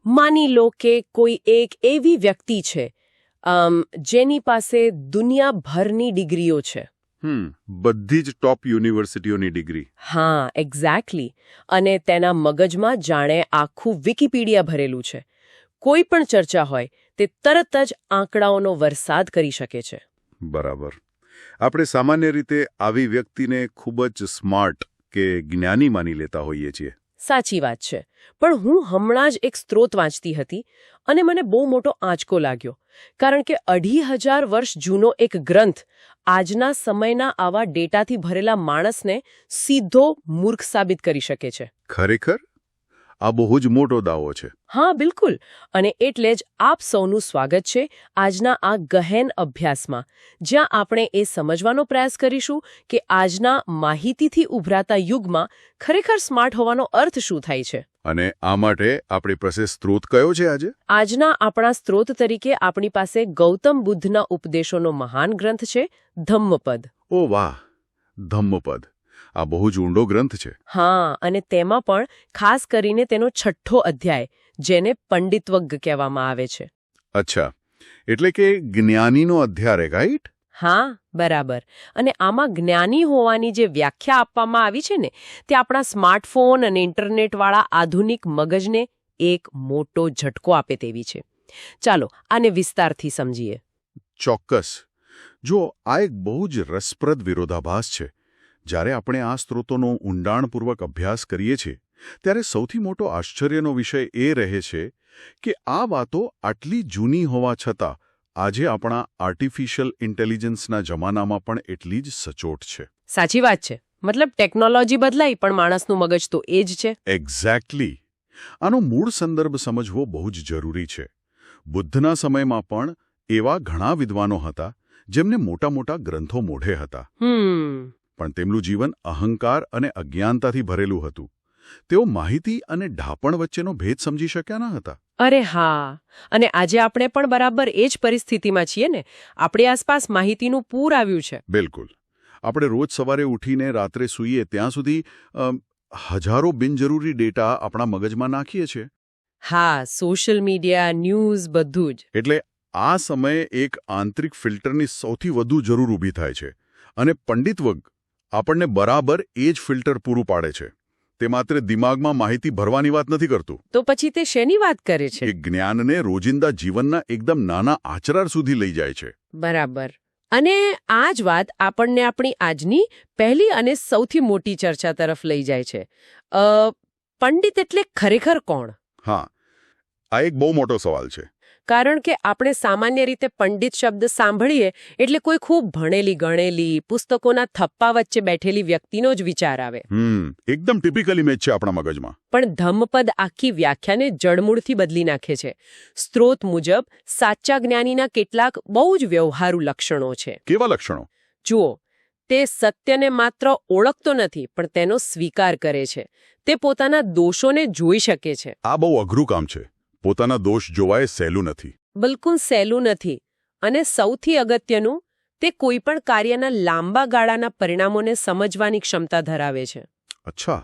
માની લો કે કોઈ એક એવી વ્યક્તિ છે જેની પાસે દુનિયાભરની ડિગ્રીઓ છે. બધી જ ટોપ યુનિવર્સિટીઓની ડિગ્રી. હા, એક્ઝેક્ટલી. અને તેના મગજમાં જાણે આખું વિકિપીડિયા ભરેલું છે. કોઈ પણ ચર્ચા હોય તે તરત જ આંકડાઓનો વરસાદ કરી શકે છે. બરાબર. આપણે સામાન્ય રીતે આવી વ્યક્તિને ખૂબ જ સ્માર્ટ કે જ્ઞાની માની લેતા હોઈએ છીએ. સાચી વાત છે. પણ હું હમણાં જ એક સ્ત્રોત વાંચતી હતી અને મને બહુ મોટો આંચકો લાગ્યો. કારણ કે 2500 વર્ષ જૂનો એક ગ્રંથ આજના સમયના આવા ડેટાથી ભરેલા માણસને સીધો મૂર્ખ સાબિત કરી શકે છે. ખરેખર? આ બહુ જ મોટો દાવો છે. હા, બિલકુલ. અને એટલે જ આપ સૌનું સ્વાગત છે આજના આ ગહેન અભ્યાસમાં, જ્યાં આપણે એ સમજવાનો પ્રયાસ કરીશું કે આજના માહિતીથી ઉભરાતા યુગમાં ખરેખર સ્માર્ટ હોવાનો અર્થ શું થાય છે. અને આ માટે આપણી પાસે સ્ત્રોત કયો છે આજે? આજના આપણા સ્ત્રોત તરીકે આપણી પાસે ગૌતમ બુદ્ધના ઉપદેશોનો મહાન ગ્રંથ છે, ધમ્મપદ. ઓ વાહ, ધમ્મપદ. આ બહુ જ ઊંડો ગ્રંથ છે. હા, અને તેમાં પણ ખાસ કરીને તેનો 6થો અધ્યાય, જેને પંડિતવગ્ગ કહેવામાં આવે છે. અચ્છા, એટલે કે જ્ઞાનીનો અધ્યાય, રાઈટ? હા, બરાબર. અને આમાં જ્ઞાની હોવાની જે વ્યાખ્યા આપવામાં આવી છે ને, તે આપણા સ્માર્ટફોન અને ઇન્ટરનેટવાળા આધુનિક મગજને એક મોટો ઝટકો આપે તેવી છે. ચાલો આને વિસ્તારથી સમજીએ. ચોક્કસ. જો આ એક બહુ જ રસપ્રદ વિરોધાભાસ છે. જ્યારે આપણે આ સ્ત્રોતોનો ઊંડાણપૂર્વક અભ્યાસ કરીએ છીએ ત્યારે સૌથી મોટો આશ્ચર્યનો વિષય એ રહે છે કે આ વાતો આટલી જૂની હોવા છતાં આજે આપણા આર્ટિફિશિયલ ઇન્ટેલિજન્સના જમાનામાં પણ એટલી જ સચોટ છે. સાચી વાત છે. મતલબ ટેકનોલોજી બદલાઈ પણ માણસનું મગજ તો એ જ છે. એક્ઝેક્ટલી. આનો મૂળ સંદર્ભ સમજવો બહુ જ જરૂરી છે. બુદ્ધના સમયમાં પણ એવા ઘણા વિદ્વાનો હતા જેમને મોટા મોટા ગ્રંથો મોઢે હતા. પણ તેમનું જીવન અહંકાર અને અજ્ઞાનતાથી ભરેલું હતું. તેઓ માહિતી અને ઢાપણ વચ્ચેનો ભેદ સમજી શક્યા ન હતા. અરે હા, અને આજે આપણે પણ બરાબર એ જ પરિસ્થિતિમાં છીએ ને. આપણી આસપાસ માહિતીનું પૂર આવ્યું છે. બિલકુલ. આપણે રોજ સવારે ઉઠીને રાત્રે સૂઈએ ત્યાં સુધી હજારો બિનજરૂરી ડેટા આપણા મગજમાં નાખીએ છીએ. હા, સોશિયલ મીડિયા, ન્યૂઝ, બધું જ. એટલે આ સમયે એક આંતરિક ફિલ્ટરની સૌથી વધુ જરૂર ઊભી થાય છે. અને પંડિતવગ્ગ આપણને બરાબર એ જ ફિલ્ટર પૂરું પાડે છે. તે માત્ર દિમાગમાં માહિતી ભરવાની વાત નથી કરતું. તો પછી તે શેની વાત કરે છે? એ જ્ઞાનને રોજિંદા જીવનના એકદમ નાના આચરણ સુધી લઈ જાય છે. બરાબર. અને આ જ વાત આપણને આપણી આજની પહેલી અને સૌથી મોટી ચર્ચા તરફ લઈ જાય છે. પંડિત એટલે ખરેખર કોણ? હા, આ એક બહુ મોટો સવાલ છે. કારણ કે આપણે સામાન્ય રીતે પંડિત શબ્દ સાંભળીએ એટલે કોઈ ખૂબ ભણેલી ગણેલી પુસ્તકોના થપ્પા વચ્ચે બેઠેલી વ્યક્તિનો જ વિચાર આવે. એકદમ ટિપિકલ ઇમેજ છે આપણા મગજમાં. પણ ધમ્મપદ આખી વ્યાખ્યાને જડમૂળથી બદલી નાખે છે. સ્ત્રોત મુજબ સાચા જ્ઞાનીના કેટલાક બહુ જ વ્યવહારુ લક્ષણો છે. કેવા લક્ષણો? જુઓ, તે સત્યને માત્ર ઓળખતો નથી પણ તેનો સ્વીકાર કરે છે. તે પોતાના દોષોને જોઈ શકે છે. આ બહુ અઘરું કામ છે. પોતાના દોષ જોવાય સહેલું નથી. બિલકુલ સહેલું નથી. અને સૌથી અગત્યનું, તે કોઈ પણ કાર્યના લાંબા ગાળાના પરિણામોને સમજવાની ક્ષમતા ધરાવે છે. અચ્છા,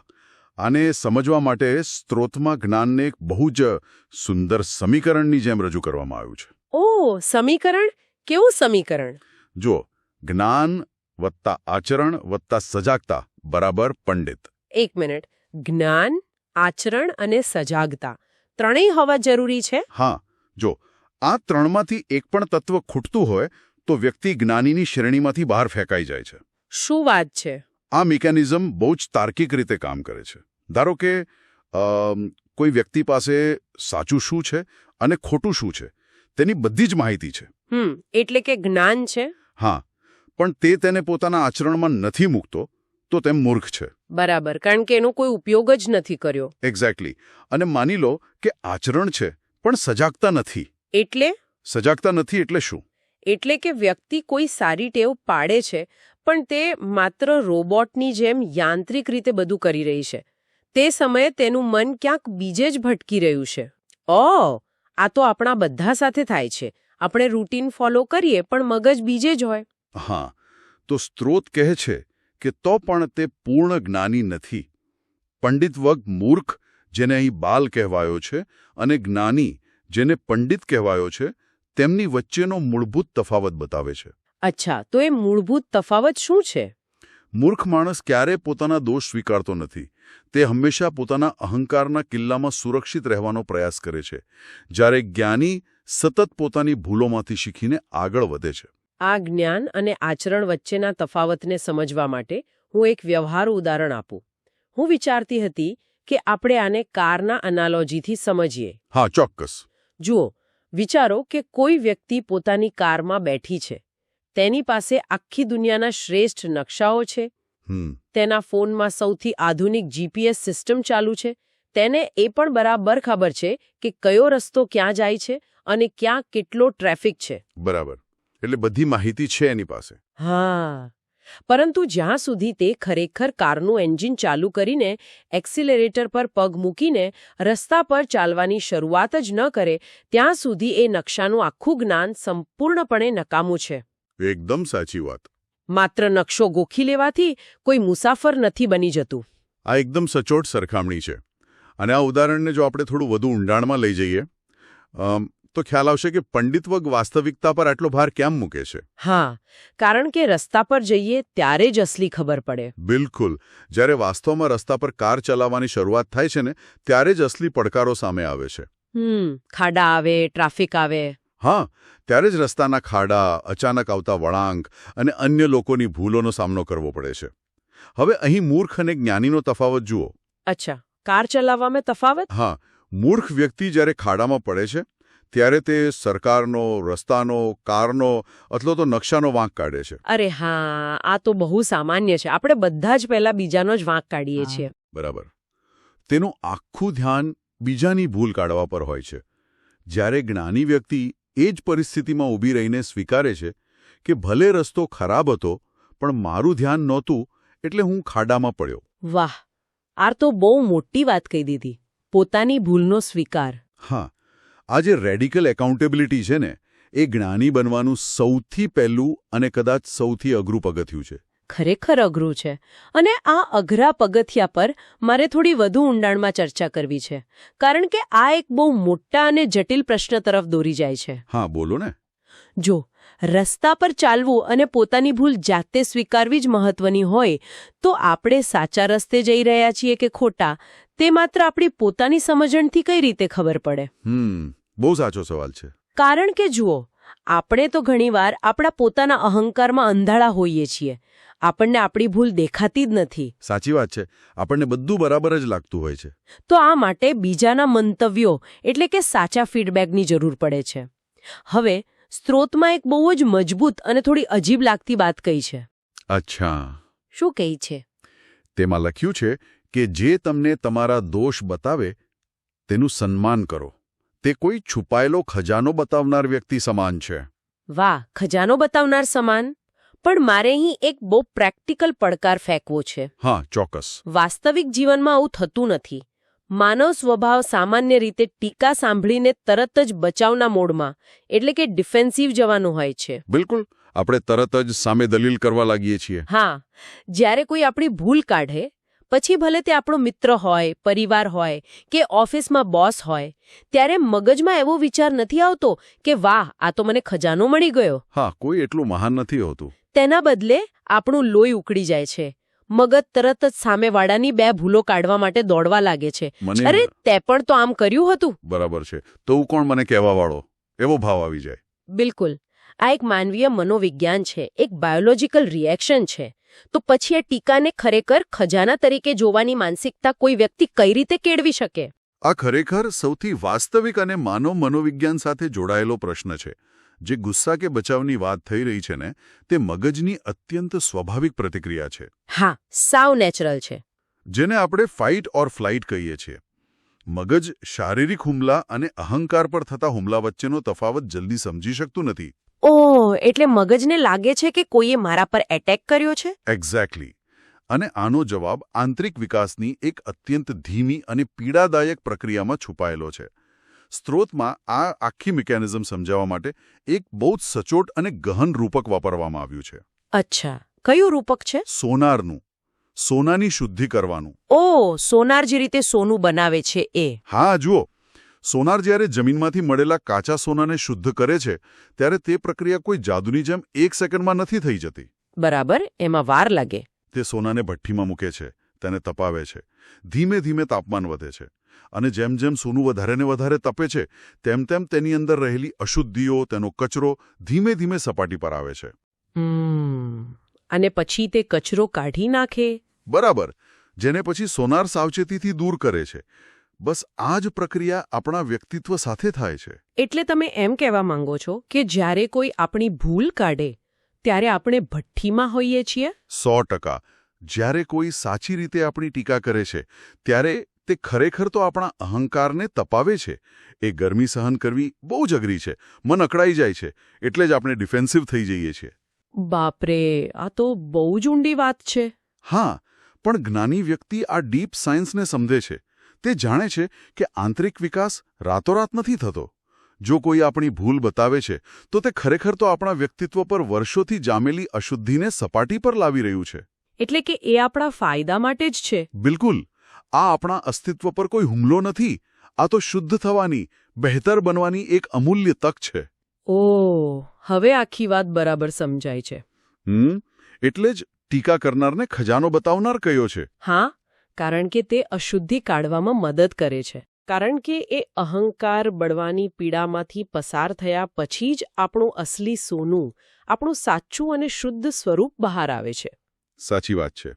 આને સમજવા માટે સ્ત્રોતમાં જ્ઞાનને એક બહુ જ સુંદર સમીકરણની જેમ રજૂ કરવામાં આવ્યું છે. ઓહ, સમીકરણ? કેવું સમીકરણ? જો, જ્ઞાન વત્તા આચરણ વત્તા સજાગતા બરાબર પંડિત. એક મિનિટ. જ્ઞાન, આચરણ અને સજાગતા ત્રણેય હોવા જરૂરી છે? હા. જો આ ત્રણમાંથી એક પણ તત્વ ખૂટતું હોય તો વ્યક્તિ જ્ઞાનીની શ્રેણીમાંથી બહાર ફેંકાઈ જાય છે. શું વાત છે? આ મિકેનિઝમ બહુ જ તાર્કિક રીતે કામ કરે છે. ધારો કે કોઈ વ્યક્તિ પાસે સાચું શું છે અને ખોટું શું છે તેની બધી જ માહિતી છે. એટલે કે જ્ઞાન છે. હા, પણ તે તેને પોતાના આચરણમાં નથી મૂકતો તો તેમ મૂર્ખ છે. બરાબર, કારણ કે એનો કોઈ ઉપયોગ જ નથી કર્યો. એક્ઝેક્ટલી. અને માની લો કે આચરણ છે પણ સજાગતા નથી. એટલે? સજાગતા નથી એટલે શું? એટલે કે વ્યક્તિ કોઈ સારી ટેવ પાડે છે પણ તે માત્ર રોબોટની જેમ યાંત્રિક રીતે બધું કરી રહી છે. તે સમયે તેનું મન ક્યાંક બીજે જ ભટકી રહ્યું છે. આ તો આપણા બધા સાથે થાય છે. આપણે રૂટીન ફોલો કરીએ પણ મગજ બીજે જ હોય. હા, તો સ્ત્રોત કહે છે કે તો પણ તે પૂર્ણ જ્ઞાની નથી. પંડિતવગ્ગ મૂર્ખ જેને અહીં બાલ કહેવાયો છે, અને જ્ઞાની, જેને પંડિત કહેવાયો છે, તેમની વચ્ચેનો મૂળભૂત તફાવત બતાવે છે. અચ્છા, તો એ મૂળભૂત તફાવત શું છે? મૂર્ખ માણસ ક્યારેય પોતાના દોષ સ્વીકારતો નથી. તે હંમેશા પોતાના અહંકારના કિલ્લામાં સુરક્ષિત રહેવાનો પ્રયાસ કરે છે, જ્યારે જ્ઞાની સતત પોતાની ભૂલોમાંથી શીખીને આગળ વધે છે. આ જ્ઞાન અને આચરણ વચ્ચેના તફાવતને સમજવા માટે હું એક વ્યવહારુ ઉદાહરણ આપું. હું વિચારતી હતી કે આપણે આને કારના એનાલોજીથી સમજીએ. હા, ચોક્કસ. જુઓ, વિચારો કે કોઈ વ્યક્તિ પોતાની કારમાં બેઠી છે. તેની પાસે આખી દુનિયાના શ્રેષ્ઠ નકશાઓ છે. તેના ફોનમાં સૌથી આધુનિક જીપીએસ સિસ્ટમ ચાલુ છે. તેને એ પણ બરાબર ખબર છે કે કયો રસ્તો ક્યાં જાય છે અને ક્યાં કેટલો ટ્રાફિક છે. બરાબર. એટલે બધી માહિતી છે એની પાસે. હા, પરંતુ જ્યાં સુધી તે ખરેખર કારનું એન્જિન ચાલુ કરીને એક્સિલરેટર પર પગ મૂકીને રસ્તા પર ચાલવાની શરૂઆત જ ન કરે, ત્યાં સુધી એ નકશાનું આખું જ્ઞાન સંપૂર્ણપણે નકામું છે. એકદમ સાચી વાત. માત્ર નકશો ગોખી લેવાથી કોઈ મુસાફર નથી બની જતું. આ એકદમ સચોટ સરખામણી છે. અને આ ઉદાહરણને જો આપણે થોડું વધુ ઊંડાણમાં લઈ જઈએ તો ખ્યાલ આવશે કે પંડિતવગ વાસ્તવિકતા પર આટલો ભાર કેમ મૂકે છે. હા, કારણ કે રસ્તા પર જઈએ ત્યારે જ અસલી ખબર પડે. બિલકુલ. જ્યારે વાસ્તવમાં રસ્તા પર કાર ચલાવવાની શરૂઆત થાય છે ને, ત્યારે જ અસલી પડકારો સામે આવે છે. ખાડા આવે, ટ્રાફિક આવે. હા, ત્યારે જ રસ્તાના ખાડા, અચાનક આવતા વળાંક અને અન્ય લોકોની ભૂલોનો સામનો કરવો પડે છે. હવે અહીં મૂર્ખ અને જ્ઞાનીનો તફાવત જુઓ. અચ્છા, કાર ચલાવવામાં તફાવત? હા, મૂર્ખ વ્યક્તિ જ્યારે ખાડામાં પડે છે ત્યારે તે સરકારનો, રસ્તાનો, કારનો અથવા તો નકશાનો વાંક કાઢે છે. અરે હા, આ તો બહુ સામાન્ય છે. આપણે બધા જ પહેલા બીજાનો જ વાંક કાઢીએ છીએ. બરાબર. તેનું આખું ધ્યાન બીજાની ભૂલ કાઢવા પર હોય છે. જ્યારે જ્ઞાની વ્યક્તિ એ જ પરિસ્થિતિમાં ઊભી રહીને સ્વીકારે છે કે ભલે રસ્તો ખરાબ હતો, પણ મારું ધ્યાન નહોતું એટલે હું ખાડામાં પડ્યો. વાહ, આ તો બહુ મોટી વાત કહી દીધી. પોતાની ભૂલનો સ્વીકાર. હા, આ જે રેડિકલ એકાઉન્ટેબિલિટી છે ને, એ જ્ઞાની બનવાનું સૌથી પહેલું અને કદાચ સૌથી અઘરું પગથિયું છે. ખરેખર અઘરું છે. અને આ અઘરા પગથિયા પર મારે થોડી વધુ ઊંડાણમાં ચર્ચા કરવી છે, કારણ કે આ એક બહુ મોટા અને જટિલ પ્રશ્ન તરફ દોરી જાય છે. હા, બોલો ને. જો રસ્તા પર ચાલવું અને પોતાની ભૂલ જાતે સ્વીકારવી જ મહત્વની હોય, તો આપણે સાચા રસ્તે જઈ રહ્યા છીએ કે ખોટા, તે માત્ર આપણી પોતાની સમજણથી કઈ રીતે ખબર પડે? બહુ સાચો સવાલ છે. કારણ કે જુઓ, આપણે તો ઘણીવાર આપણા પોતાના અહંકારમાં અંધાળા હોઈએ છીએ. આપણને આપણી ભૂલ દેખાતી જ નથી. સાચી વાત છે. આપણને બધું બરાબર જ લાગતું હોય છે. તો આ માટે બીજાના મંતવ્યો એટલે કે સાચા ફીડબેકની જરૂર પડે છે. હવે સ્ત્રોતમાં એક બહુ જ મજબૂત અને થોડી અજીબ લાગતી વાત કહી છે. અચ્છા. શું કહી છે? તેમાં લખ્યું છે કે જે તમને તમારા દોષ બતાવે તેનું સન્માન કરો. તે કોઈ છુપાયેલો ખજાનો બતાવનાર વ્યક્તિ સમાન છે. વાહ, ખજાનો બતાવનાર સમાન? પણ મારે અહીં એક બહુ પ્રેક્ટિકલ પડકાર ફેંકવો છે. હા, ચોક્કસ. વાસ્તવિક જીવનમાં આવું થતું નથી. માનવ સ્વભાવ સામાન્ય રીતે ટીકા સાંભળીને તરત જ બચાવના મોડમાં એટલે કે ડિફેન્સિવ જવાનું હોય છે. બિલકુલ. આપણે તરત જ સામે દલીલ કરવા લાગીએ છીએ. હા, જ્યારે કોઈ આપણી ભૂલ કાઢે, પછી ભલે તે આપણો મિત્ર હોય, પરિવાર હોય કે ઓફિસમાં બોસ હોય, ત્યારે મગજમાં એવો વિચાર નથી આવતો કે વાહ, આ તો મને ખજાનો મળી ગયો. હા, કોઈ એટલું મહાન નથી હોતું. તેના બદલે આપણું લોહી ઉકળી જાય છે. મગજ તરત જ સામેવાળાની બે ભૂલો કાઢવા માટે દોડવા લાગે છે. અરે, તે પણ તો આમ કર્યું હતું. બરાબર છે. તો હું કોણ મને કહેવા વાળો? એવો ભાવ આવી જાય. બિલકુલ. આ એક માનવીય મનોવિજ્ઞાન છે, એક બાયોલોજીકલ રિએક્શન છે. તો પછી આ ટીકાને ખરેખર ખજાના તરીકે જોવાની માનસિકતા કોઈ વ્યક્તિ કઈ રીતે કેળવી શકે? આ ખરેખર સૌથી વાસ્તવિક અને માનવ મનોવિજ્ઞાન સાથે જોડાયેલો પ્રશ્ન છે. જે ગુસ્સા કે બચાવની વાત થઈ રહી છે ને, તે મગજની અત્યંત સ્વાભાવિક પ્રતિક્રિયા છે. હા, સાવ નેચરલ છે. જેને આપણે ફાઇટ ઓર ફ્લાઇટ કહીએ છીએ. મગજ શારીરિક હુમલા અને અહંકાર પર થતા હુમલા વચ્ચેનો તફાવત જલ્દી સમજી શકતું નથી. ઓહ, એટલે મગજને લાગે છે કે કોઈએ મારા પર એટેક કર્યો છે? એક્ઝેક્ટલી. અને આનો જવાબ આંતરિક વિકાસની એક અત્યંત ધીમી અને પીડાદાયક પ્રક્રિયામાં છુપાયેલો છે. સ્ત્રોતમાં આ આખી મિકેનિઝમ સમજાવવા માટે એક બહુ જ સચોટ અને ગહન રૂપક વાપરવામાં આવ્યું છે. અચ્છા, કયું રૂપક છે? સોનારનું. સોનાની શુદ્ધિ કરવાનું. ઓ સોનાર જે રીતે સોનું બનાવે છે એ. હા જુઓ, સોનાર જ્યારે જમીનમાંથી મળેલા કાચા સોનાને શુદ્ધ કરે છે ત્યારે તે પ્રક્રિયા કોઈ જાદુની જેમ 1 સેકન્ડમાં નથી થઈ જતી. બરાબર, એમાં વાર લાગે. તે સોનાને ભઠ્ઠીમાં મૂકે છે, તેને તપાવે છે, ધીમે ધીમે તાપમાન વધે છે અને જેમ જેમ સોનું વધારે ને વધારે તપે છે તેમ તેમ તેની અંદર રહેલી અશુદ્ધિઓ, તેનો કચરો ધીમે ધીમે સપાટી પર આવે છે. અને પછી તે કચરો કાઢી નાખે. બરાબર, જેને પછી સોનાર સાવચેતીથી દૂર કરે છે. બસ આ જ પ્રક્રિયા આપણા વ્યક્તિત્વ સાથે થાય છે. એટલે તમે એમ કહેવા માંગો છો કે જ્યારે કોઈ આપણી ભૂલ કાઢે ત્યારે આપણે ભઠ્ઠીમાં હોઈએ છીએ? 100%. જ્યારે કોઈ સાચી રીતે આપણી ટીકા કરે છે ત્યારે તે ખરેખર તો આપણા અહંકારને તપાવે છે. એ ગરમી સહન કરવી બહુ જ અઘરી છે, મન અકળાઈ જાય છે, એટલે જ આપણે ડિફેન્સિવ થઈ જઈએ છીએ. બાપરે, આ તો બહુ જ ઊંડી વાત છે. હા, પણ જ્ઞાની વ્યક્તિ આ ડીપ સાયન્સને સમજે છે. તે જાણે છે કે આંતરિક વિકાસ રાતોરાત નથી થતો. જો કોઈ આપણી ભૂલ બતાવે છે તો તે ખરેખર તો આપણા વ્યક્તિત્વ પર વર્ષોથી જામેલી અશુદ્ધિને સપાટી પર લાવી રહ્યું છે. એટલે કે એ આપણા ફાયદા માટે જ છે. બિલકુલ. આ આપણા અસ્તિત્વ પર કોઈ હુમલો નથી. આ તો શુદ્ધ થવાની, બહેતર બનવાની એક અમૂલ્ય તક છે. ઓહ, હવે આખી વાત બરાબર સમજાય છે. એટલે જ ટીકા કરનારને ખજાનો બતાવનાર કહ્યો છે. હા, કારણ કે તે અશુદ્ધિ કાઢવામાં મદદ કરે છે. કારણ કે એ અહંકાર બળવાની પીડામાંથી પસાર થયા પછી જ આપણું અસલી સોનું, આપણું સાચું અને શુદ્ધ સ્વરૂપ બહાર આવે છે. સાચી વાત છે.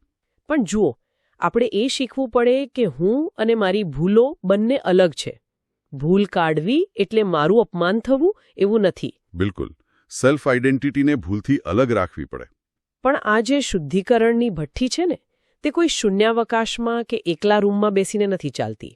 પણ જુઓ, આપણે એ શીખવું પડે કે હું અને મારી ભૂલો બંને અલગ છે. ભૂલ કાઢવી એટલે મારું અપમાન થવું એવું નથી. બિલકુલ. સેલ્ફ આઇડેન્ટિટીને ભૂલથી અલગ રાખવી પડે. પણ આ જે શુદ્ધિકરણની ભઠ્ઠી છે ને, તે કોઈ શૂન્યાવકાશમાં કે એકલા રૂમમાં બેસીને નથી ચાલતી.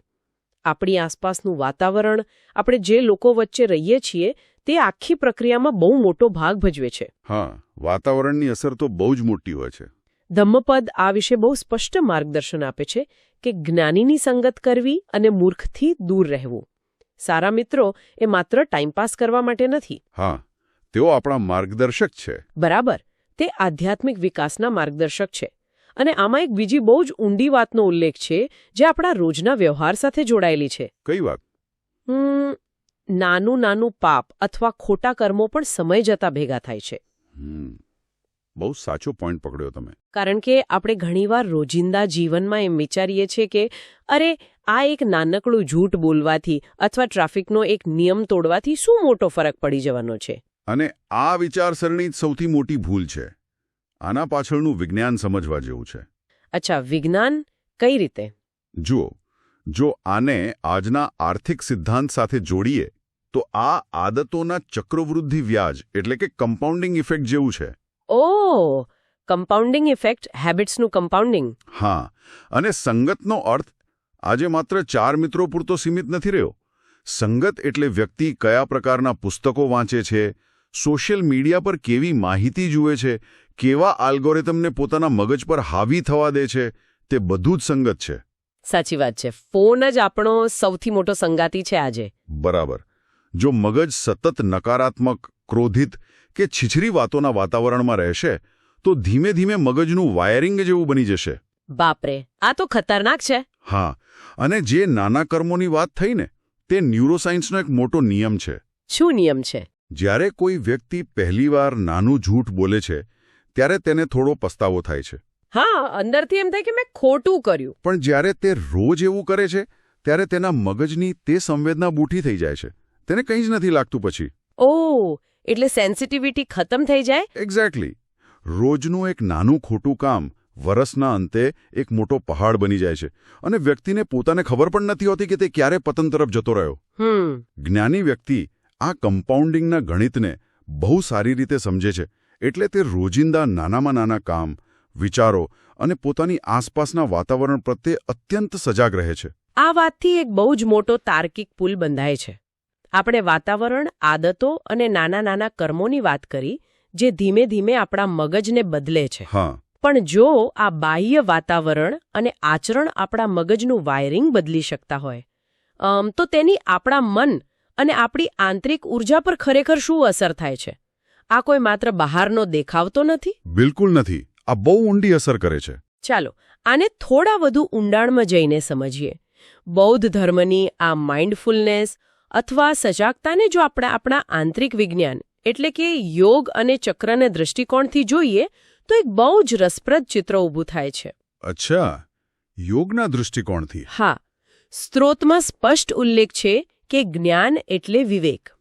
આપણી આસપાસનું વાતાવરણ, આપણે જે લોકો વચ્ચે રહીએ છીએ, તે આખી પ્રક્રિયામાં બહુ મોટો ભાગ ભજવે છે. હા, વાતાવરણની અસર તો બહુ જ મોટી હોય છે. ધમ્મપદ આ વિશે બહુ સ્પષ્ટ માર્ગદર્શન આપે છે કે જ્ઞાનીની સંગત કરવી અને મૂર્ખથી દૂર રહેવું. સારા મિત્રો એ માત્ર ટાઈમપાસ કરવા માટે નથી. હા, તેઓ આપણા માર્ગદર્શક છે. બરાબર, તે આધ્યાત્મિક વિકાસના માર્ગદર્શક છે. અને આમાં એક બીજી બહુ જ ઊંડી વાતનો ઉલ્લેખ છે જે આપણા રોજના વ્યવહાર સાથે જોડાયેલી છે. કઈ વાત? નાનું નાનું પાપ અથવા ખોટા કર્મો પણ સમય જતા ભેગા થાય છે. બહુ સાચો પોઈન્ટ પકડ્યો તમે. કારણ કે આપણે ઘણીવાર રોજિંદા જીવનમાં એમ વિચારીએ છીએ કે અરે આ એક નાનકડું જૂઠ બોલવાથી અથવા ટ્રાફિકનો એક નિયમ તોડવાથી શું મોટો ફરક પડી જવાનો છે. અને આ વિચારસરણી સૌથી મોટી ભૂલ છે. આના પાછળનું વિજ્ઞાન સમજવા જેવું છે. અચ્છા, વિજ્ઞાન કઈ રીતે? જુઓ, જો આને આજના આર્થિક સિદ્ધાંત સાથે જોડીએ તો આ આદતોના ચક્રવૃદ્ધિ વ્યાજ એટલે કે કમ્પાઉન્ડિંગ ઇફેક્ટ જેવું છે. ઓહ, કમ્પાઉન્ડિંગ ઇફેક્ટ, હેબિટ્સનું કમ્પાઉન્ડિંગ. હા, અને સંગતનો અર્થ આજે માત્ર 4 મિત્રો પૂરતો સીમિત નથી રહ્યો. સંગત એટલે વ્યક્તિ કયા પ્રકારના પુસ્તકો વાંચે છે, સોશિયલ મીડિયા પર કેવી માહિતી જુએ છે, કેવા આલ્ગોરિધમને પોતાના મગજ પર હાવી થવા દે છે, તે બધું જ સંગત છે. સાચી વાત છે. ફોન જ આપણો સૌથી મોટો સંગાતી છે આજે. બરાબર. જો મગજ સતત નકારાત્મક, ક્રોધિત કે છીછરી વાતોના વાતાવરણમાં રહેશે તો ધીમે ધીમે મગજનું વાયરિંગ જેવું બની જશે. બાપરે, આ તો ખતરનાક છે. હા, અને જે નાના કર્મોની વાત થઈ ને, તે ન્યુરોસાયન્સનો એક મોટો નિયમ છે. શું નિયમ છે? જ્યારે કોઈ વ્યક્તિ પહેલીવાર નાનું જૂઠ બોલે છે ત્યારે તેને થોડો પસ્તાવો થાય છે. હા, અંદરથી એમ થાય કે મેં ખોટું કર્યું. પણ જ્યારે તે રોજ એવું કરે છે ત્યારે તેના મગજની તે સંવેદના બૂઠી થઈ જાય છે. તેને કંઈ જ નથી લાગતું પછી. ઓહ, એટલે સેન્સિટિવિટી ખતમ થઈ જાય? એક્ઝેક્ટલી. રોજનું એક નાનું ખોટું કામ વરસના અંતે એક મોટો પહાડ બની જાય છે અને વ્યક્તિને પોતાને ખબર પણ નથી હોતી કે તે ક્યારે પતન તરફ જતો રહ્યો. જ્ઞાની વ્યક્તિ આ કમ્પાઉન્ડિંગના ગણિતને બહુ સારી રીતે સમજે છે. એટલે તે રોજિંદા નાનામાં નાના કામ, વિચારો અને પોતાની આસપાસના વાતાવરણ પ્રત્યે અત્યંત સજાગ રહે છે. આ વાતથી એક બહુ જ મોટો તાર્કિક પુલ બંધાય છે. આપણે વાતાવરણ, આદતો અને નાના નાના કર્મોની વાત કરી જે ધીમે ધીમે આપણા મગજને બદલે છે. હા, પણ જો આ બાહ્ય વાતાવરણ અને આચરણ આપણા મગજનું વાયરિંગ બદલી શકતા હોય તો તેની આપણા મન અને આપણી આંતરિક ઉર્જા પર ખરેખર શું અસર થાય છે? આ કોઈ માત્ર બહારનો દેખાવ તો નથી? બિલકુલ નથી. આ બહુ ઊંડી અસર કરે છે. ચાલો આને થોડા વધુ ઊંડાણમાં જઈને સમજીએ. બૌદ્ધ ધર્મની આ માઇન્ડફુલનેસ અથવા સજાગતાને જો આપણે આપણા આંતરિક વિજ્ઞાન એટલે કે યોગ અને ચક્રના દૃષ્ટિકોણથી જોઈએ તો એક બહુ જ રસપ્રદ ચિત્ર ઊભું થાય છે. અચ્છા, યોગના દૃષ્ટિકોણથી. હા, સ્ત્રોતમાં સ્પષ્ટ ઉલ્લેખ છે કે જ્ઞાન એટલે વિવેક,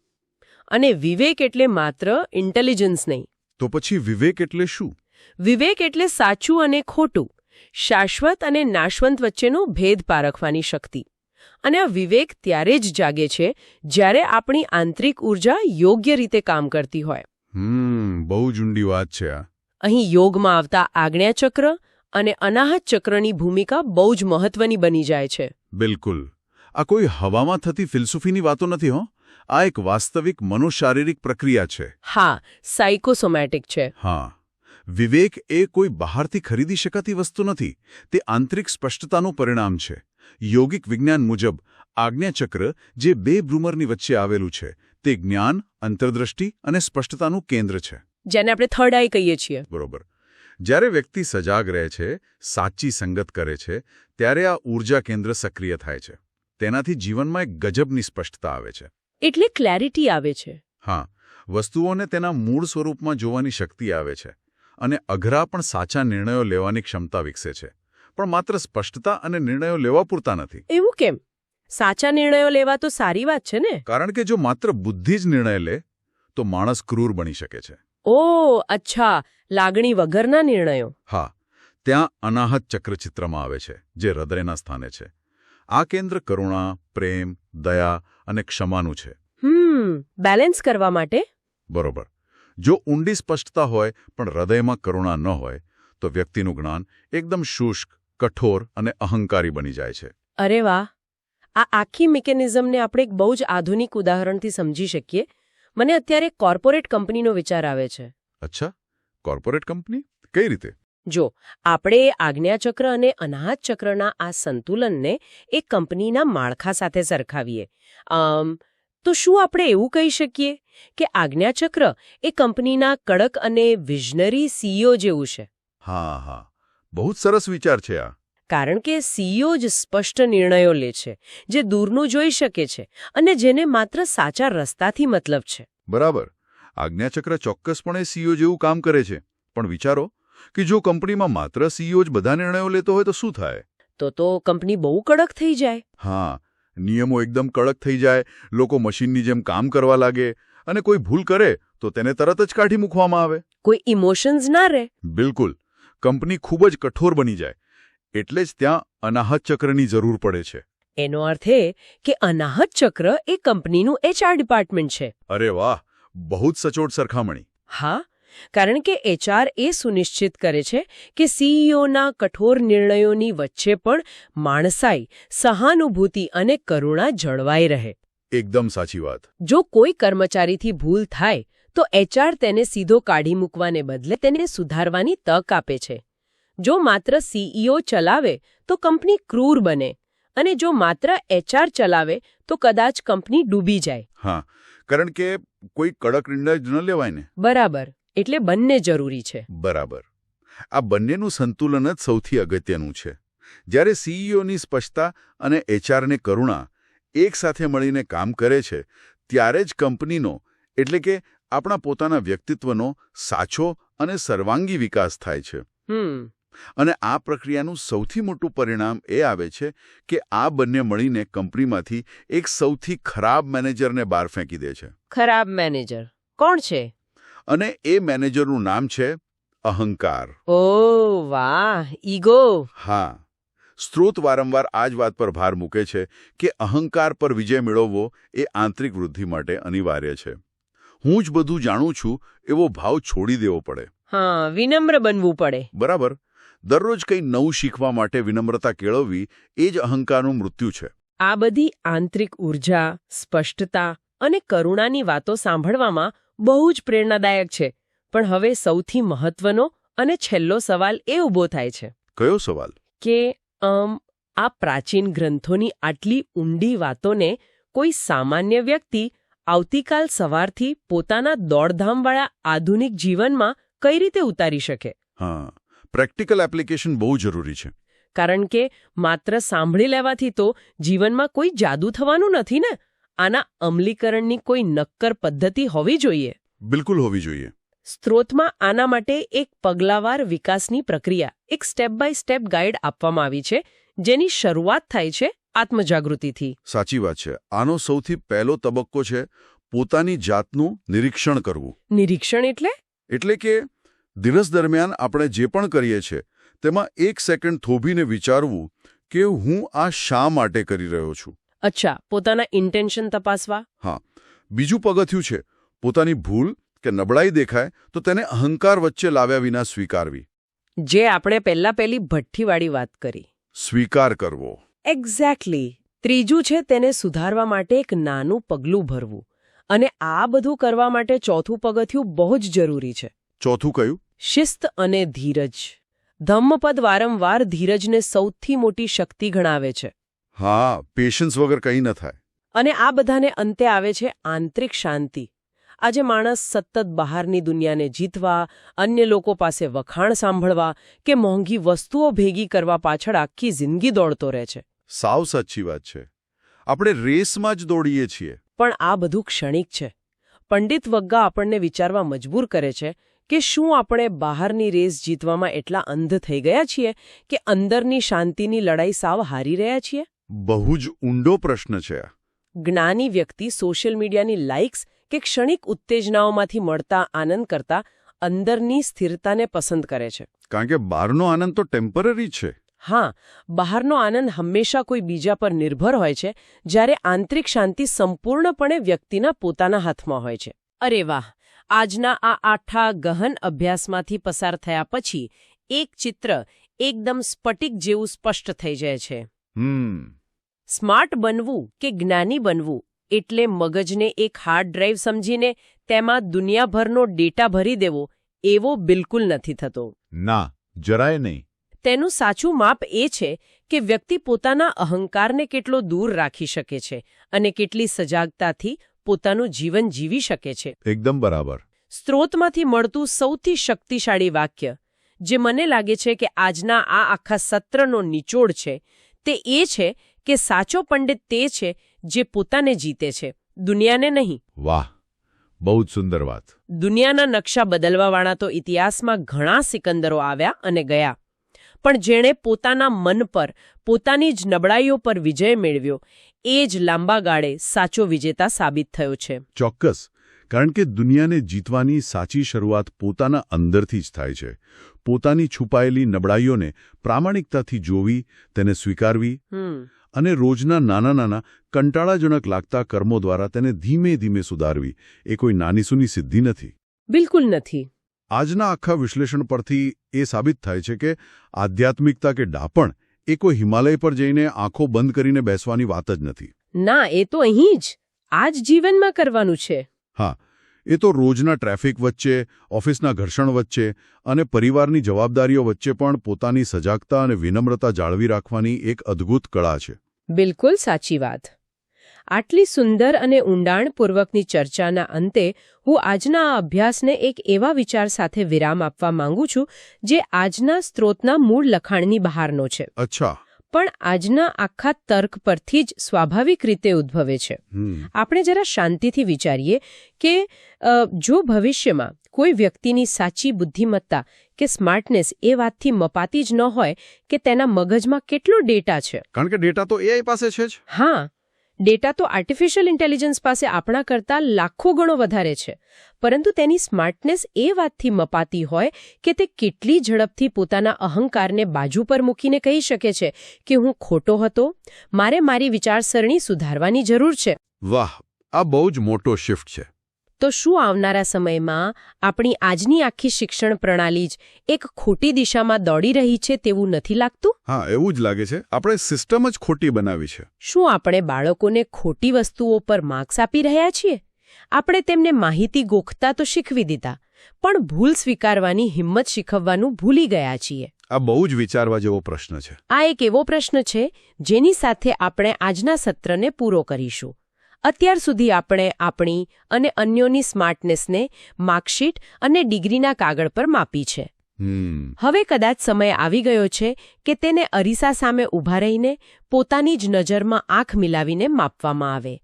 અને વિવેક એટલે માત્ર ઇન્ટેલિજન્સ નહીં. તો પછી વિવેક એટલે શું? વિવેક એટલે સાચું અને ખોટું, શાશ્વત અને નાશવંત વચ્ચેનો ભેદ પારખવાની શક્તિ. અને આ વિવેક ત્યારે જ જાગે છે જ્યારે આપણી આંતરિક ઊર્જા યોગ્ય રીતે કામ કરતી હોય. બહુ જ ઊંડી વાત છે આ. અહીં યોગમાં આવતા આજ્ઞાચક્ર અને અનાહત ચક્રની ભૂમિકા બહુ જ મહત્વની બની જાય છે. બિલકુલ. આ કોઈ હવામાં થતી ફિલસૂફીની વાતો નથી હો. આ એક વાસ્તવિક મનોશારીરિક પ્રક્રિયા છે. હા, સાયકોસોમેટિક છે. હા, વિવેક એ કોઈ બહારથી ખરીદી શકાતી વસ્તુ નથી. તે આંતરિક સ્પષ્ટતાનું પરિણામ છે. યોગિક વિજ્ઞાન મુજબ આજ્ઞાચક્ર જે બે ભ્રૂમરની વચ્ચે આવેલું છે તે જ્ઞાન, અંતર્દૃષ્ટિ અને સ્પષ્ટતાનું કેન્દ્ર છે. જેને આપણે થર્ડ આઈ કહીએ છીએ. બરોબર. જ્યારે વ્યક્તિ સજાગ રહે છે, સાચી સંગત કરે છે, ત્યારે આ ઊર્જા કેન્દ્ર સક્રિય થાય છે. તેનાથી જીવનમાં એક ગજબની સ્પષ્ટતા આવે છે. એટલે ક્લેરિટી આવે છે. હા, વસ્તુઓને તેના મૂળ સ્વરૂપમાં જોવાની શક્તિ આવે છે અને અઘરા પણ સાચા નિર્ણયો લેવાની ક્ષમતા વિકસે છે. પણ માત્ર સ્પષ્ટતા અને નિર્ણયો લેવા પૂરતા નથી. એવું કેમ? સાચા નિર્ણયો લેવા તો સારી વાત છે ને? કારણ કે જો માત્ર બુદ્ધિ જ નિર્ણય લે તો માણસ ક્રૂર બની શકે છે. ઓહ, અચ્છા, લાગણી વગરના નિર્ણયો. હા, ત્યાં અનાહત ચક્ર ચિત્રમાં આવે છે જે હૃદયના સ્થાને છે. આ કેન્દ્ર કરુણા, પ્રેમ, દયા અને ક્ષમાનું છે. બેલેન્સ કરવા માટે. બરોબર. જો ઊંડી સ્પષ્ટતા હોય પણ હૃદયમાં કરુણા ન હોય તો વ્યક્તિનું જ્ઞાન એકદમ શુષ્ક, કઠોર અને અહંકારી બની જાય છે. અરે વાહ! આ આખી મિકેનિઝમને આપણે એક બહુ જ આધુનિક ઉદાહરણથી સમજી શકીએ. મને અત્યારે કોર્પોરેટ કંપનીનો વિચાર આવે છે. અચ્છા, કોર્પોરેટ કંપની? કઈ રીતે? જો આપણે આજ્ઞાચક્ર અને અનાહત ચક્રના આ સંતુલનને એક કંપનીના માળખા સાથે સરખાવીએ તો શું આપણે એવું કહી શકીએ કે આજ્ઞાચક્ર એ કંપનીના કડક અને વિઝનરી સીઈઓ જેવું છે? હા હા, બહુ જ સરસ વિચાર છે આ. કારણ કે સીઈઓ જ સ્પષ્ટ નિર્ણયો લે છે, જે દૂરનું જોઈ શકે છે અને જેને માત્ર સાચા રસ્તાથી મતલબ છે. બરાબર. આજ્ઞાચક્ર ચોક્કસપણે સીઈઓ જેવું કામ કરે છે. પણ વિચારો કે જો કંપનીમાં માત્ર સીઈઓ જ બધા નિર્ણયો લેતો હોય તો શું થાય? તો કંપની બહુ કડક થઈ જાય. હા, નિયમો એકદમ કડક થઈ જાય, લોકો મશીનની જેમ કામ કરવા લાગે અને કોઈ ભૂલ કરે તો તેને તરત જ કાઢી મૂકવામાં આવે. કોઈ ઇમોશન્સ ના રહે. બિલકુલ. કંપની ખૂબ જ કઠોર બની જાય. એટલે જ ત્યાં અનાહત ચક્રની જરૂર પડે છે. એનો અર્થ એ કે અનાહત ચક્ર એ કંપનીનું એચઆર ડિપાર્ટમેન્ટ છે. અરે વાહ, બહુ જ સચોટ સરખામણી. હા, કારણ કે એચઆર એ સુનિશ્ચિત કરે છે કે સીઈઓના કઠોર નિર્ણયોની વચ્ચે પણ માણસાઈ, સહાનુભૂતિ અને કરુણા જળવાઈ રહે. એકદમ સાચી વાત. જો કોઈ કર્મચારીથી ભૂલ થાય તો એચઆર તેને સીધો કાઢી મૂકવાને બદલે તેને સુધારવાની તક આપે છે. જો માત્ર સીઈઓ ચલાવે તો કંપની ક્રૂર બને અને જો માત્ર એચઆર ચલાવે તો કદાચ કંપની ડૂબી જાય. હા, કારણ કે કોઈ કડક નિર્ણય જ ન લેવાય ને. બરાબર. એટલે બંને જરૂરી છે. બરાબર. આ બંનેનું સંતુલન જ સૌથી અગત્યનું છે. જ્યારે સીઈઓની સ્પષ્ટતા અને એચઆરની કરુણા એકસાથે મળીને કામ કરે છે ત્યારે જ કંપનીનો એટલે કે આપણા પોતાના વ્યક્તિત્વનો સાચો અને સર્વાંગી વિકાસ થાય છે. અને આ પ્રક્રિયાનું સૌથી મોટું પરિણામ એ આવે છે કે આ બંને મળીને કંપનીમાંથી એક સૌથી ખરાબ મેનેજરને બહાર ફેંકી દે છે. ખરાબ મેનેજર કોણ છે? અને એ મેનેજરનું નામ છે અહંકાર. ઓહ વાહ, ઈગો. હા, સ્ત્રોત વારંવાર આ જ વાત પર ભાર મૂકે છે કે અહંકાર પર વિજય મેળવવો એ આંતરિક વૃદ્ધિ માટે અનિવાર્ય છે. હું જ બધું જાણું છું એવો ભાવ છોડી દેવો પડે. હા, વિનમ્ર બનવું પડે. બરાબર. દરરોજ કંઈ નવું શીખવા માટે વિનમ્રતા કેળવવી એ જ અહંકારનું મૃત્યુ છે. આ બધી આંતરિક ઊર્જા, સ્પષ્ટતા અને કરુણાની વાતો સાંભળવામાં બહુ જ પ્રેરણાદાયક છે. પણ હવે સૌથી મહત્વનો અને છેલ્લો સવાલ એ ઊભો થાય છે. કયો સવાલ? કે આ પ્રાચીન ગ્રંથોની આટલી ઊંડી વાતોને કોઈ સામાન્ય વ્યક્તિ આવતીકાલ સવારથી પોતાના દોડધામવાળા આધુનિક જીવનમાં કઈ રીતે ઉતારી શકે? હા, પ્રેક્ટિકલ એપ્લિકેશન બહુ જરૂરી છે. કારણ કે માત્ર સાંભળી લેવાથી તો જીવનમાં કોઈ જાદુ થવાનું નથી ને. આના અમલીકરણની કોઈ નક્કર પદ્ધતિ હોવી જોઈએ. બિલકુલ હોવી જોઈએ. સ્ત્રોતમાં આના માટે એક પગલાવાર વિકાસની પ્રક્રિયા, એક સ્ટેપ બાય સ્ટેપ ગાઈડ આપવામાં આવી છે, જેની શરૂઆત થાય છે આત્મજાગૃતિથી. સાચી વાત છે. આનો સૌથી પહેલો તબક્કો છે પોતાની જાતનું નિરીક્ષણ કરવું. નિરીક્ષણ એટલે કે દિવસ દરમિયાન આપણે જે પણ કરીએ છીએ તેમાં 1 સેકન્ડ થોભીને વિચારવું કે હું આ શા માટે કરી રહ્યો છું. અચ્છા, પોતાના ઇન્ટેન્શન તપાસવા. હા. બીજું પગથિયું છે પોતાની ભૂલ કે નબળાઈ દેખાય તો તેને અહંકાર વચ્ચે લાવ્યા વિના સ્વીકારવી. જે આપણે પહેલી ભઠ્ઠીવાળી વાત કરી. સ્વીકાર કરવો. એક્ઝેક્ટલી. ત્રીજું છે તેને સુધારવા માટે એક નાનું પગલું ભરવું. અને આ બધું કરવા માટે ચોથું પગથિયું બહુ જ જરૂરી છે. ચોથું કયું? શિસ્ત અને ધીરજ. ધમ્મપદ વારંવાર ધીરજને સૌથી મોટી શક્તિ ગણાવે છે. હા, પેશન્સ વગર કંઈ ન થાય. અને આ બધાને અંતે આવે છે આંતરિક શાંતિ. આજે માણસ સતત બહારની દુનિયાને જીતવા, અન્ય લોકો પાસે વખાણ સાંભળવા કે મોંઘી વસ્તુઓ ભેગી કરવા પાછળ આખી જિંદગી દોડતો રહે છે. સાવ સાચી વાત છે. આપણે રેસમાં જ દોડીએ છીએ. પણ આ બધું ક્ષણિક છે. પંડિત વગ્ગા આપણને વિચારવા મજબૂર કરે છે કે શું આપણે બહારની રેસ જીતવામાં એટલા અંધ થઈ ગયા છીએ કે અંદરની શાંતિની લડાઈ સાવ હારી રહ્યા છીએ? બહુ જ ઊંડો પ્રશ્ન છે. જ્ઞાની વ્યક્તિ સોશિયલ મીડિયાની લાઇક્સ કે ક્ષણિક ઉત્તેજનાઓમાંથી મળતા આનંદ કરતા અંદરની સ્થિરતાને પસંદ કરે છે. કારણ કે બહારનો આનંદ તો ટેમ્પરરી છે. હા, બહારનો આનંદ હંમેશા કોઈ બીજા પર નિર્ભર હોય છે, જ્યારે આંતરિક શાંતિ સંપૂર્ણપણે વ્યક્તિના પોતાના હાથમાં હોય છે. અરે વાહ! આજના આ આઠા ગહન અભ્યાસમાંથી પસાર થયા પછી એક ચિત્ર એકદમ સ્ફટિક જેવું સ્પષ્ટ થઈ જાય છે. સ્માર્ટ બનવું કે જ્ઞાની બનવું એટલે મગજને એક હાર્ડ ડ્રાઈવ સમજીને તેમાં દુનિયાભરનો ડેટા ભરી દેવો એવો બિલકુલ નથી થતો. ના, જરાય નહીં. તેનું સાચું માપ એ છે કે વ્યક્તિ પોતાના અહંકારને કેટલો દૂર રાખી શકે છે અને કેટલી સજાગતાથી પોતાનું જીવન જીવી શકે છે. એકદમ બરાબર. સ્ત્રોતમાંથી મળતું સૌથી શક્તિશાળી વાક્ય, જે મને લાગે છે કે આજના આ આખા સત્રનો નિચોડ છે, તે એ છે કે સાચો પંડિત તે છે જે પોતાને જીતે છે, દુનિયાને નહીં. વાહ, બહુ જ સુંદર વાત. દુનિયાના નકશા બદલવાવાળા તો ઇતિહાસમાં ઘણા સિકંદરો આવ્યા અને ગયા, પણ જેણે પોતાના મન પર, પોતાની જ નબળાઈઓ પર વિજય મેળવ્યો, એ જ લાંબા ગાળે સાચો વિજેતા સાબિત થયો છે. ચોક્કસ. કારણ કે દુનિયાને જીતવાની સાચી શરૂઆત પોતાના અંદરથી જ થાય છે. પોતાની છુપાયેલી નબળાઈઓને પ્રામાણિકતાથી જોવી, તેને સ્વીકારવી અને રોજના નાના કંટાળાજનક લાગતા કર્મો દ્વારા તેને ધીમે ધીમે સુધારવી એ કોઈ નાનીસૂની સિદ્ધિ નથી. બિલકુલ નથી. આજના આખા વિશ્લેષણ પરથી એ સાબિત થાય છે કે આધ્યાત્મિકતા કે ડાપણ એ કોઈ હિમાલય પર જઈને આંખો બંધ કરીને બેસવાની વાત જ નથી. ના, એ તો અહીં જ, આ જ જીવનમાં કરવાનું છે. હા, એ તો રોજના ટ્રાફિક વચ્ચે, ઓફિસના ઘર્ષણ વચ્ચે અને પરિવારની જવાબદારીઓ વચ્ચે પણ પોતાની સજાગતા અને વિનમ્રતા જાળવી રાખવાની એક અદ્ભુત કળા છે. બિલકુલ સાચી વાત. આટલી સુંદર અને ઊંડાણપૂર્વકની ચર્ચાના અંતે હું આજના આ અભ્યાસને એક એવા વિચાર સાથે વિરામ આપવા માંગુ છું જે આજના સ્ત્રોતના મૂળ લખાણની બહારનો છે. અચ્છા. પણ આજના આખા તર્ક પરથી જ સ્વાભાવિક રીતે ઉદ્ભવે છે. આપણે જરા શાંતિથી વિચારીએ કે જો ભવિષ્યમાં કોઈ વ્યક્તિની સાચી બુદ્ધિમત્તા કે સ્માર્ટનેસ એ વાતથી મપાતી જ ન હોય કે તેના મગજમાં કેટલો ડેટા છે. કારણ કે ડેટા તો એઆઈ પાસે છે જ. હા, ડેટા તો આર્ટિફિશિયલ ઇન્ટેલિજન્સ પાસે આપણા કરતાં લાખો ગણો વધારે છે, પરંતુ તેની સ્માર્ટનેસ એ વાતથી મપાતી હોય કે તે કેટલી ઝડપથી પોતાના અહંકારને બાજુ પર મૂકીને કહી શકે છે કે હું ખોટો હતો, મારે મારી વિચારસરણી સુધારવાની જરૂર છે. વાહ, આ બહુ જ મોટો શિફ્ટ છે. તો શું આવનારા સમયમાં આપણી આજની આખી શિક્ષણ પ્રણાલી જ એક ખોટી દિશામાં દોડી રહી છે તેવું નથી લાગતું? હા, એવું જ લાગે છે. આપણે સિસ્ટમ જ ખોટી બનાવી છે. શું આપણે બાળકોને ખોટી વસ્તુઓ પર માર્ક્સ આપી રહ્યા છીએ? આપણે તેમને માહિતી ગોખતા તો શીખવી દીધા, પણ ભૂલ સ્વીકારવાની હિંમત શીખવવાનું ભૂલી ગયા છીએ. આ બહુ જ વિચારવા જેવો પ્રશ્ન છે. આ એક એવો પ્રશ્ન છે જેની સાથે આપણે આજના સત્રને પૂરો કરીશું. અત્યાર સુધી આપણે આપણી અને અન્યોની સ્માર્ટનેસને માર્કશીટ અને ડિગ્રીના કાગળ પર માપી છે. હવે કદાચ સમય આવી ગયો છે કે તેને અરીસા સામે ઊભા રહીને પોતાની જ નજરમાં આંખ મિલાવીને માપવામાં આવે.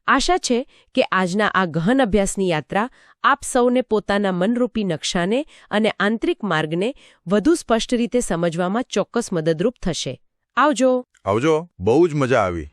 આશા છે કે આજના આ ગહન અભ્યાસની યાત્રા આપ સૌને પોતાના મનરૂપી નકશાને અને આંતરિક માર્ગને વધુ સ્પષ્ટ રીતે સમજવામાં ચોક્કસ મદદરૂપ થશે. આવજો. આવજો. બહુ જ મજા આવી.